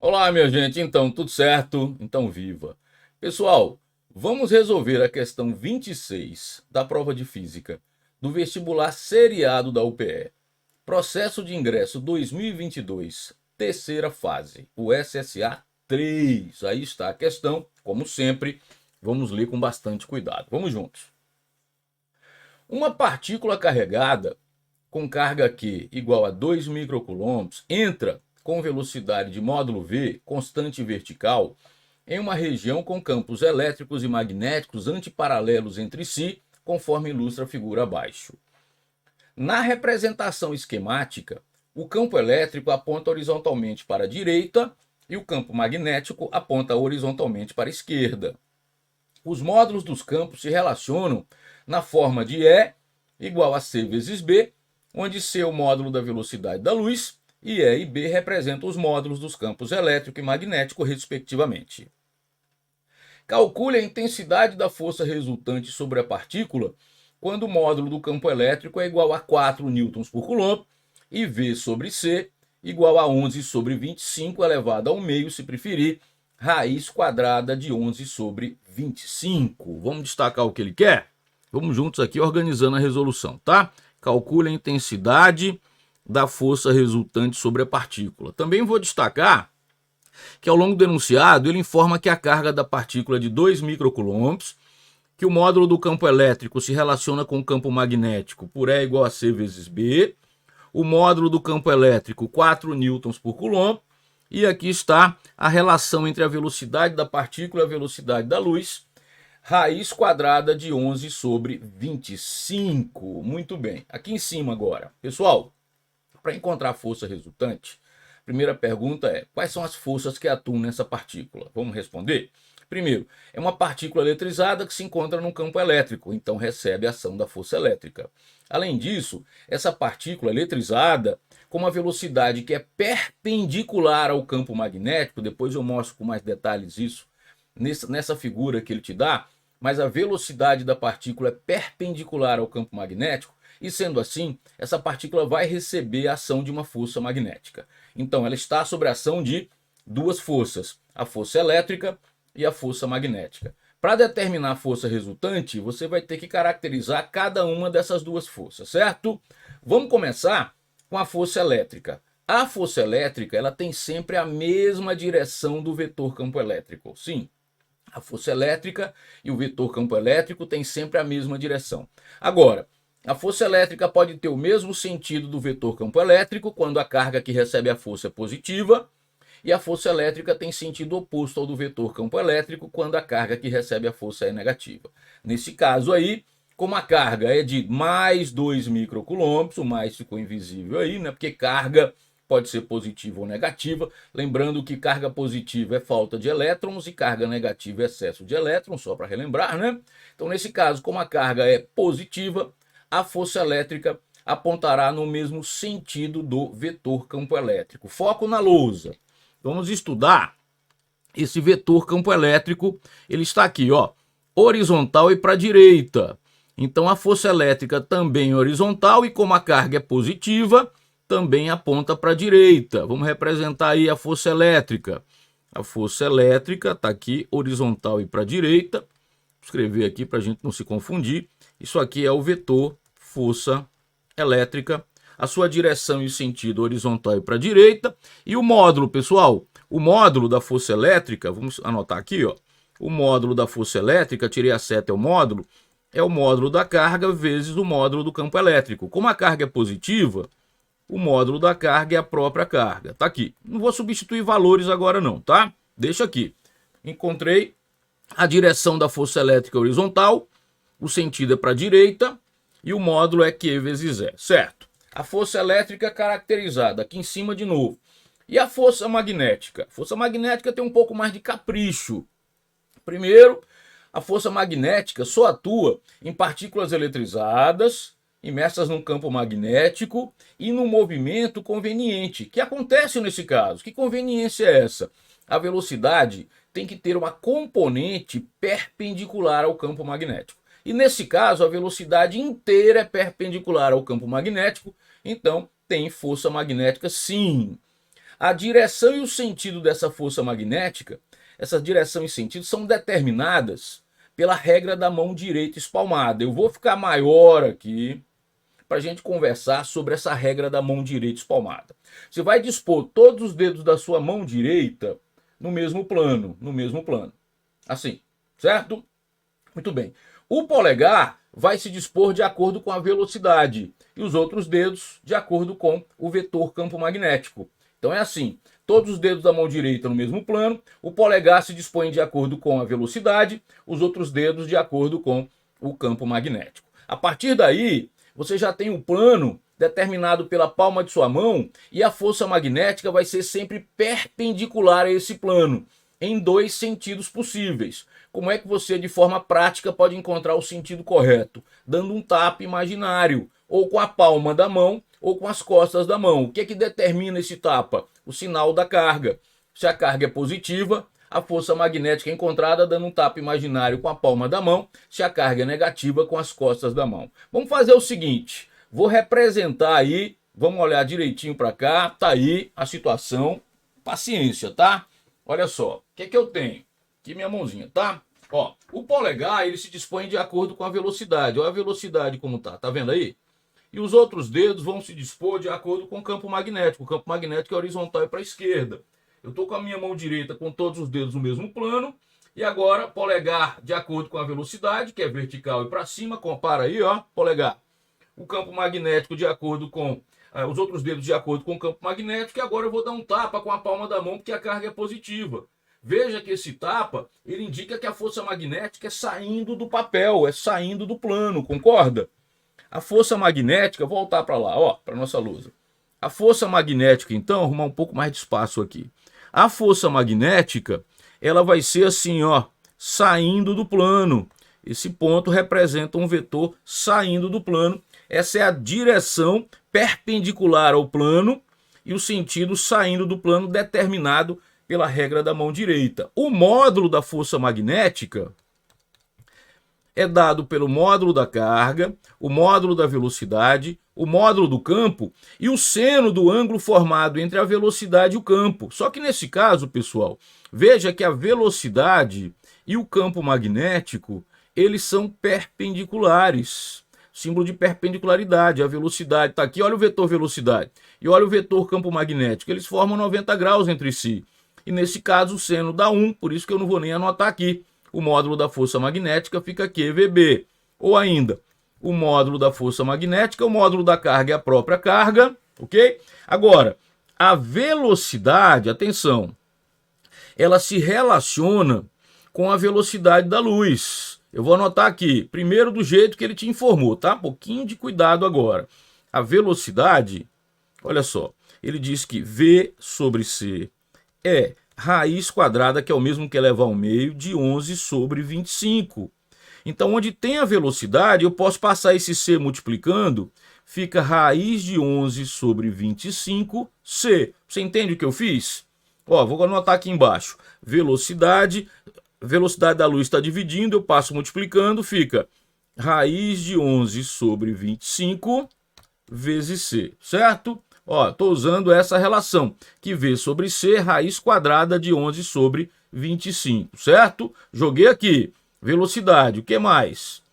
Olá, minha gente. Então, tudo certo? Então, viva. Pessoal, vamos resolver a questão 26 da prova de física do vestibular seriado da UPE. Processo de ingresso 2022, terceira fase, o SSA 3. Aí está a questão, como sempre, vamos ler com bastante cuidado. Vamos juntos. Uma partícula carregada com carga Q igual a 2 microcoulombs entra com velocidade de módulo V constante vertical em uma região com campos elétricos e magnéticos antiparalelos entre si, conforme ilustra a figura abaixo. Na representação esquemática, o campo elétrico aponta horizontalmente para a direita e o campo magnético aponta horizontalmente para a esquerda. Os módulos dos campos se relacionam na forma de E igual a C vezes B, onde C é o módulo da velocidade da luz e E e B representam os módulos dos campos elétrico e magnético, respectivamente. Calcule a intensidade da força resultante sobre a partícula quando o módulo do campo elétrico é igual a 4 newtons por coulomb e V sobre C igual a 11 sobre 25 elevado ao meio, se preferir, raiz quadrada de 11 sobre 25. Vamos destacar o que ele quer? Vamos juntos aqui organizando a resolução, tá? Calcule a intensidade da força resultante sobre a partícula. Também vou destacar que ao longo do enunciado ele informa que a carga da partícula é de 2 microcoulombs, que o módulo do campo elétrico se relaciona com o campo magnético por E igual a C vezes B, o módulo do campo elétrico 4 newtons por coulomb, e aqui está a relação entre a velocidade da partícula e a velocidade da luz, raiz quadrada de 11 sobre 25. Muito bem. Aqui em cima agora. Pessoal, para encontrar a força resultante, a primeira pergunta é: quais são as forças que atuam nessa partícula? Vamos responder? Primeiro, é uma partícula eletrizada que se encontra no campo elétrico, então recebe a ação da força elétrica. Além disso, essa partícula eletrizada, com uma velocidade que é perpendicular ao campo magnético, depois eu mostro com mais detalhes isso nessa figura que ele te dá, mas a velocidade da partícula é perpendicular ao campo magnético, e sendo assim, essa partícula vai receber a ação de uma força magnética. Então, ela está sob a ação de duas forças, a força elétrica e a força magnética. Para determinar a força resultante, você vai ter que caracterizar cada uma dessas duas forças, certo? Vamos começar com a força elétrica. A força elétrica, ela tem sempre a mesma direção do vetor campo elétrico. Sim, a força elétrica e o vetor campo elétrico têm sempre a mesma direção. Agora, a força elétrica pode ter o mesmo sentido do vetor campo elétrico quando a carga que recebe a força é positiva, e a força elétrica tem sentido oposto ao do vetor campo elétrico quando a carga que recebe a força é negativa. Nesse caso aí, como a carga é de mais 2 microcoulombs, o mais ficou invisível aí, né? Porque carga pode ser positiva ou negativa. Lembrando que carga positiva é falta de elétrons e carga negativa é excesso de elétrons, só para relembrar, né? Então, nesse caso, como a carga é positiva, a força elétrica apontará no mesmo sentido do vetor campo elétrico. Foco na lousa. Vamos estudar esse vetor campo elétrico. Ele está aqui, ó, horizontal e para a direita. Então a força elétrica também é horizontal e como a carga é positiva, também aponta para a direita. Vamos representar aí a força elétrica. A força elétrica está aqui horizontal e para a direita. Vou escrever aqui para a gente não se confundir. Isso aqui é o vetor força elétrica, a sua direção e sentido horizontal e para a direita. E o módulo, pessoal, o módulo da força elétrica, vamos anotar aqui, ó. O módulo da força elétrica, tirei a seta, é o módulo da carga vezes o módulo do campo elétrico. Como a carga é positiva, o módulo da carga é a própria carga. Tá aqui. Não vou substituir valores agora não, tá? Deixa aqui. Encontrei a direção da força elétrica horizontal, o sentido é para a direita e o módulo é Q vezes E, certo? A força elétrica caracterizada aqui em cima de novo. E a força magnética? A força magnética tem um pouco mais de capricho. Primeiro, a força magnética só atua em partículas eletrizadas, imersas num campo magnético e no movimento conveniente. Que acontece nesse caso? Que conveniência é essa? A velocidade tem que ter uma componente perpendicular ao campo magnético. E nesse caso, a velocidade inteira é perpendicular ao campo magnético, então tem força magnética sim. A direção e o sentido dessa força magnética, essa direção e sentido são determinadas pela regra da mão direita espalmada. Eu vou ficar maior aqui para a gente conversar sobre essa regra da mão direita espalmada. Você vai dispor todos os dedos da sua mão direita no mesmo plano, assim, certo? Muito bem. O polegar vai se dispor de acordo com a velocidade e os outros dedos de acordo com o vetor campo magnético. Então é assim, todos os dedos da mão direita no mesmo plano, o polegar se dispõe de acordo com a velocidade, os outros dedos de acordo com o campo magnético. A partir daí, você já tem o plano determinado pela palma de sua mão e a força magnética vai ser sempre perpendicular a esse plano, em dois sentidos possíveis. Como é que você, de forma prática, pode encontrar o sentido correto? Dando um tapa imaginário, ou com a palma da mão, ou com as costas da mão. O que é que determina esse tapa? O sinal da carga. Se a carga é positiva, a força magnética é encontrada dando um tapa imaginário com a palma da mão, se a carga é negativa, com as costas da mão. Vamos fazer o seguinte, vou representar aí, vamos olhar direitinho para cá, tá aí a situação, paciência, tá? Olha só, o que é que eu tenho? Aqui minha mãozinha, tá? Ó, o polegar, ele se dispõe de acordo com a velocidade, olha a velocidade como tá vendo aí? E os outros dedos vão se dispor de acordo com o campo magnético é horizontal e para a esquerda. Eu estou com a minha mão direita com todos os dedos no mesmo plano. E agora, polegar de acordo com a velocidade, que é vertical e para cima. Compara aí, ó, polegar. O campo magnético de acordo com... os outros dedos de acordo com o campo magnético. E agora eu vou dar um tapa com a palma da mão, porque a carga é positiva. Veja que esse tapa, ele indica que a força magnética é saindo do papel, é saindo do plano, concorda? A força magnética, voltar para lá, ó, para nossa lousa. A força magnética, então, arrumar um pouco mais de espaço aqui. A força magnética, ela vai ser assim, ó, saindo do plano. Esse ponto representa um vetor saindo do plano. Essa é a direção perpendicular ao plano e o sentido saindo do plano determinado pela regra da mão direita. O módulo da força magnética é dado pelo módulo da carga, o módulo da velocidade, o módulo do campo e o seno do ângulo formado entre a velocidade e o campo. Só que nesse caso, pessoal, veja que a velocidade e o campo magnético, eles são perpendiculares. Símbolo de perpendicularidade, a velocidade está aqui, olha o vetor velocidade e olha o vetor campo magnético, eles formam 90 graus entre si. E nesse caso o seno dá 1, por isso que eu não vou nem anotar aqui. O módulo da força magnética fica aqui, VB. Ou ainda, o módulo da força magnética, o módulo da carga é a própria carga, ok? Agora, a velocidade, atenção, ela se relaciona com a velocidade da luz. Eu vou anotar aqui, primeiro do jeito que ele te informou, tá? Um pouquinho de cuidado agora. A velocidade, olha só, ele diz que V sobre C é raiz quadrada, que é o mesmo que elevar ao meio, de 11 sobre 25. Então, onde tem a velocidade, eu posso passar esse C multiplicando, fica raiz de 11 sobre 25C. Você entende o que eu fiz? Ó, vou anotar aqui embaixo. Velocidade da luz está dividindo, eu passo multiplicando, fica raiz de 11 sobre 25 vezes C, certo? Ó, estou usando essa relação, que V sobre C, raiz quadrada de 11 sobre 25, certo? Joguei aqui, velocidade, o que mais?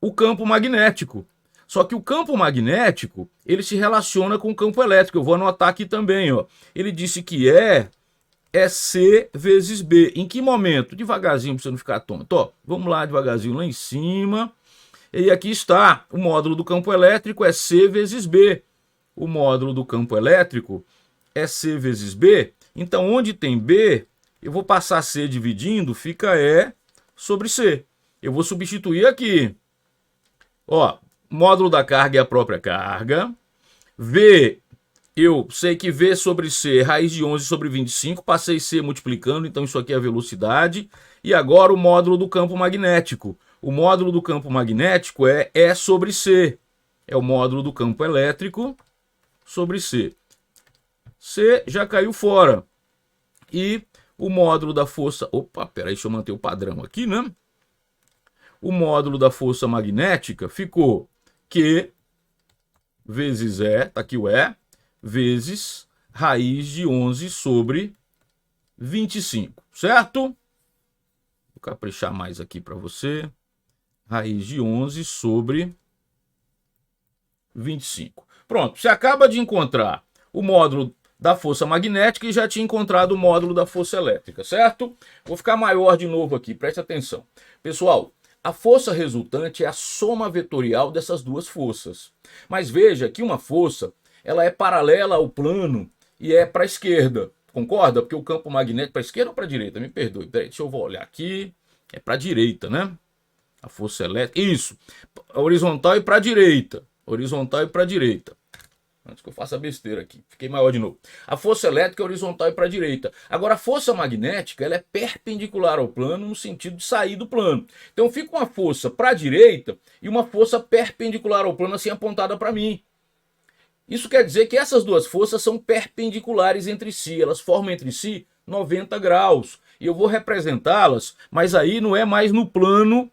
O campo magnético. Só que o campo magnético, ele se relaciona com o campo elétrico, eu vou anotar aqui também, ó. Ele disse que é C vezes B. Em que momento? Devagarzinho, para você não ficar tonto. Ó, vamos lá, devagarzinho, lá em cima. E aqui está, o módulo do campo elétrico é C vezes B. O módulo do campo elétrico é C vezes B. Então, onde tem B, eu vou passar C dividindo, fica E sobre C. Eu vou substituir aqui. Ó, módulo da carga é a própria carga. V, eu sei que V sobre C é raiz de 11 sobre 25. Passei C multiplicando, então isso aqui é a velocidade. E agora o módulo do campo magnético. O módulo do campo magnético é E sobre C. É o módulo do campo elétrico sobre C. C já caiu fora. E o módulo da força... Opa, peraí, deixa eu manter o padrão aqui, né? O módulo da força magnética ficou Q vezes E, tá aqui o E, vezes raiz de 11 sobre 25, certo? Vou caprichar mais aqui para você. Raiz de 11 sobre 25. Pronto, você acaba de encontrar o módulo da força magnética e já tinha encontrado o módulo da força elétrica, certo? Vou ficar maior de novo aqui, preste atenção. Pessoal, a força resultante é a soma vetorial dessas duas forças. Mas veja que uma força, ela é paralela ao plano e é para a esquerda, concorda? Porque o campo magnético para a esquerda ou para a direita? Me perdoe, peraí, deixa eu olhar aqui. É para a direita, né? A força elétrica, isso, horizontal e para a direita. Horizontal e para a direita. Antes que eu faça besteira aqui, fiquei maior de novo. A força elétrica é horizontal e para a direita. Agora, a força magnética ela é perpendicular ao plano no sentido de sair do plano. Então, fica uma força para a direita e uma força perpendicular ao plano, assim apontada para mim. Isso quer dizer que essas duas forças são perpendiculares entre si. Elas formam entre si 90 graus. E eu vou representá-las, mas aí não é mais no plano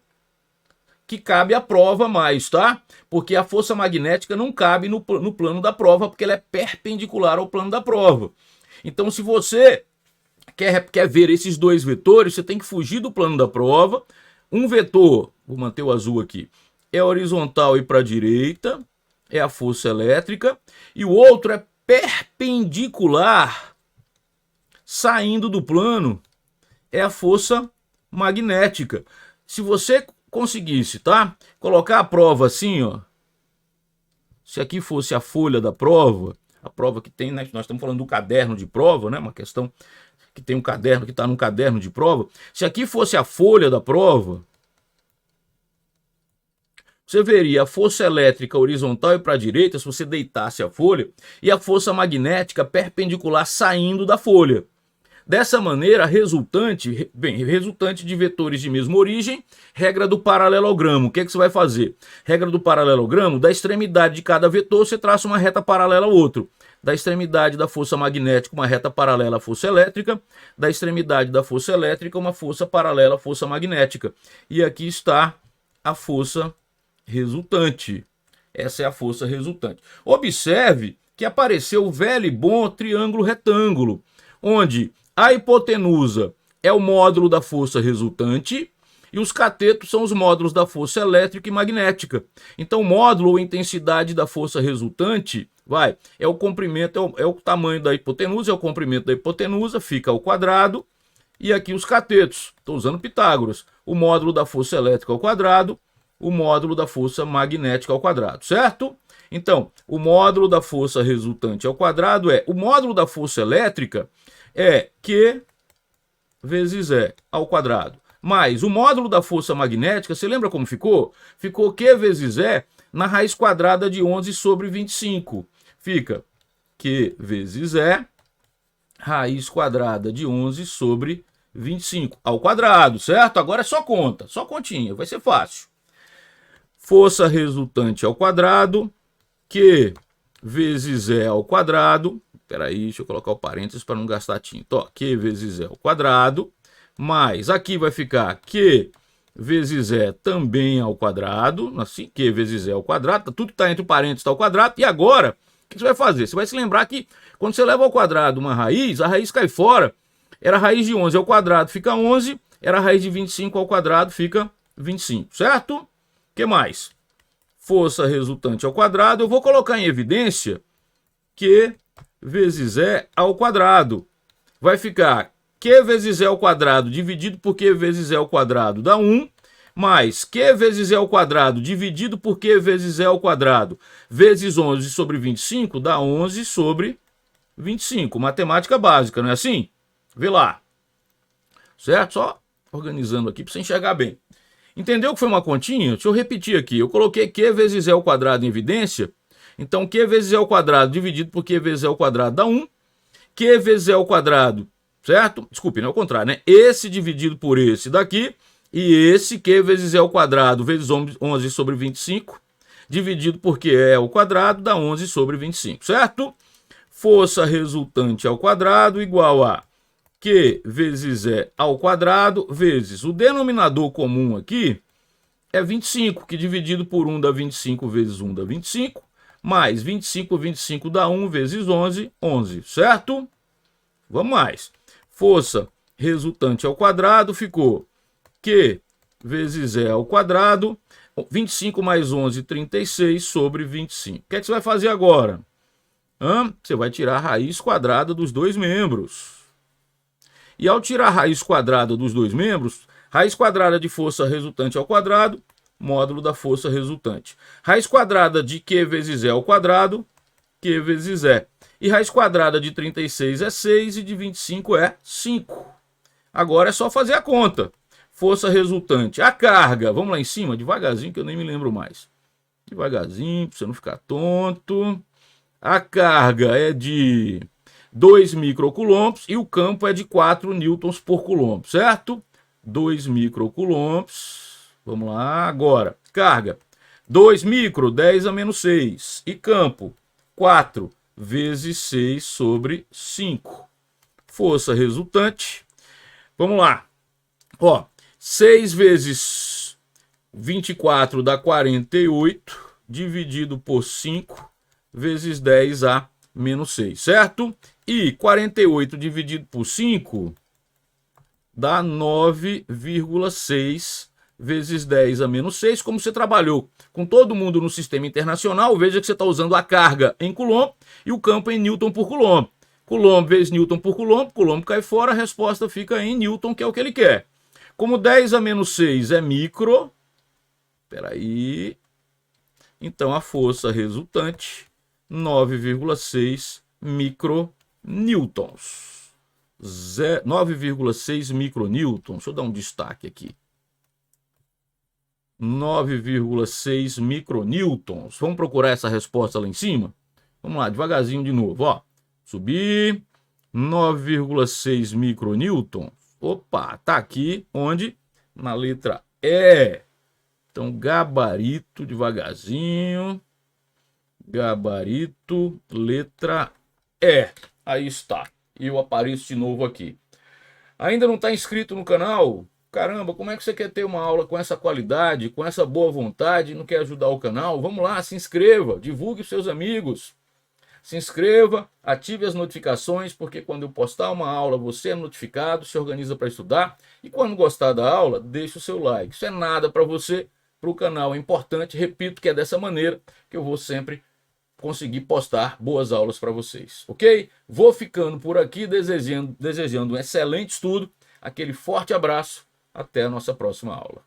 que cabe a prova mais, tá? Porque a força magnética não cabe no plano da prova, porque ela é perpendicular ao plano da prova. Então, se você quer ver esses dois vetores, você tem que fugir do plano da prova. Um vetor, vou manter o azul aqui, é horizontal e para a direita, é a força elétrica, e o outro é perpendicular, saindo do plano, é a força magnética. Se você conseguisse, tá? Colocar a prova assim, ó. Se aqui fosse a folha da prova, a prova que tem, né? Nós estamos falando do caderno de prova, né? Uma questão que tem um caderno que está num caderno de prova. Se aqui fosse a folha da prova, você veria a força elétrica horizontal e para a direita, se você deitasse a folha, e a força magnética perpendicular saindo da folha. Dessa maneira, resultante de vetores de mesma origem, regra do paralelogramo. O que é que você vai fazer? Regra do paralelogramo, da extremidade de cada vetor, você traça uma reta paralela ao outro. Da extremidade da força magnética, uma reta paralela à força elétrica. Da extremidade da força elétrica, uma força paralela à força magnética. E aqui está a força resultante. Essa é a força resultante. Observe que apareceu o velho e bom triângulo retângulo, onde a hipotenusa é o módulo da força resultante e os catetos são os módulos da força elétrica e magnética. Então, o módulo ou intensidade da força resultante é o comprimento, é o tamanho da hipotenusa, é o comprimento da hipotenusa, fica ao quadrado. E aqui os catetos, estou usando Pitágoras, o módulo da força elétrica ao quadrado, o módulo da força magnética ao quadrado, certo? Então, o módulo da força resultante ao quadrado o módulo da força elétrica é Q vezes E ao quadrado. Mais o módulo da força magnética, você lembra como ficou? Ficou Q vezes E na raiz quadrada de 11 sobre 25. Fica Q vezes E, raiz quadrada de 11 sobre 25 ao quadrado, certo? Agora é só conta, só continha, vai ser fácil. Força resultante ao quadrado, Q vezes E ao quadrado. Espera aí, deixa eu colocar o parênteses para não gastar tinta. Ó, Q vezes E ao quadrado, mais aqui vai ficar Q vezes E também ao quadrado, assim, Q vezes E ao quadrado, tudo que está entre parênteses está ao quadrado. E agora, o que você vai fazer? Você vai se lembrar que quando você leva ao quadrado uma raiz, a raiz cai fora, era a raiz de 11 ao quadrado, fica 11, era a raiz de 25 ao quadrado, fica 25, certo? O que mais? Força resultante ao quadrado, eu vou colocar em evidência Q vezes E ao quadrado. Vai ficar Q vezes E ao quadrado dividido por Q vezes E ao quadrado dá 1, mais Q vezes E ao quadrado dividido por Q vezes E ao quadrado vezes 11 sobre 25 dá 11 sobre 25. Matemática básica, não é assim? Vê lá. Certo? Só organizando aqui para você enxergar bem. Entendeu que foi uma continha? Deixa eu repetir aqui. Eu coloquei Q vezes E ao quadrado em evidência. Então, Q vezes E ao quadrado dividido por Q vezes E ao quadrado dá 1. Q vezes E ao quadrado, certo? Desculpe, não é o contrário, né? Esse dividido por esse daqui. E esse Q vezes E ao quadrado vezes 11 sobre 25. Dividido por Q ao quadrado dá 11 sobre 25, certo? Força resultante ao quadrado igual a Q vezes E ao quadrado vezes o denominador comum aqui é 25, que dividido por 1 dá 25 vezes 1 dá 25, mais 25 dá 1 vezes 11, 11, certo? Vamos mais. Força resultante ao quadrado ficou Q vezes E ao quadrado, 25 mais 11, 36 sobre 25. O que é que você vai fazer agora? Você vai tirar a raiz quadrada dos dois membros. E ao tirar a raiz quadrada dos dois membros, raiz quadrada de força resultante ao quadrado, módulo da força resultante. Raiz quadrada de Q vezes E ao quadrado, Q vezes E. E raiz quadrada de 36 é 6 e de 25 é 5. Agora é só fazer a conta. Força resultante. A carga, vamos lá em cima, devagarzinho que eu nem me lembro mais. Devagarzinho, para você não ficar tonto. A carga é de 2 microcoulombs e o campo é de 4 newtons por coulomb, certo? 2 microcoulombs. Vamos lá, agora. Carga. 2 micro, 10 a menos 6. E campo, 4 vezes 6 sobre 5. Força resultante. Vamos lá. Ó, 6 vezes 24 dá 48, dividido por 5, vezes 10 a menos 6, certo? E 48 dividido por 5 dá 9,6 vezes 10 a menos 6. Como você trabalhou com todo mundo no sistema internacional, veja que você está usando a carga em coulomb e o campo em newton por coulomb. Coulomb vezes newton por coulomb, coulomb cai fora, a resposta fica em newton, que é o que ele quer. Como 10 a menos 6 é micro, peraí, então a força resultante, 9,6 micronewtons. 9,6 micronewtons, deixa eu dar um destaque aqui. 9,6 micronewtons. Vamos procurar essa resposta lá em cima? Vamos lá, devagarzinho de novo, ó. Subir, 9,6 micronewtons. Opa, tá aqui onde? Na letra E. Então, gabarito, devagarzinho. Gabarito, letra E. Aí está. E eu apareço de novo aqui. Ainda não está inscrito no canal? Caramba, como é que você quer ter uma aula com essa qualidade, com essa boa vontade e não quer ajudar o canal? Vamos lá, se inscreva, divulgue para seus amigos. Se inscreva, ative as notificações, porque quando eu postar uma aula, você é notificado, se organiza para estudar. E quando gostar da aula, deixa o seu like. Isso é nada para você, para o canal. É importante, repito, que é dessa maneira que eu vou sempre conseguir postar boas aulas para vocês, ok? Vou ficando por aqui, desejando um excelente estudo. Aquele forte abraço. Até a nossa próxima aula.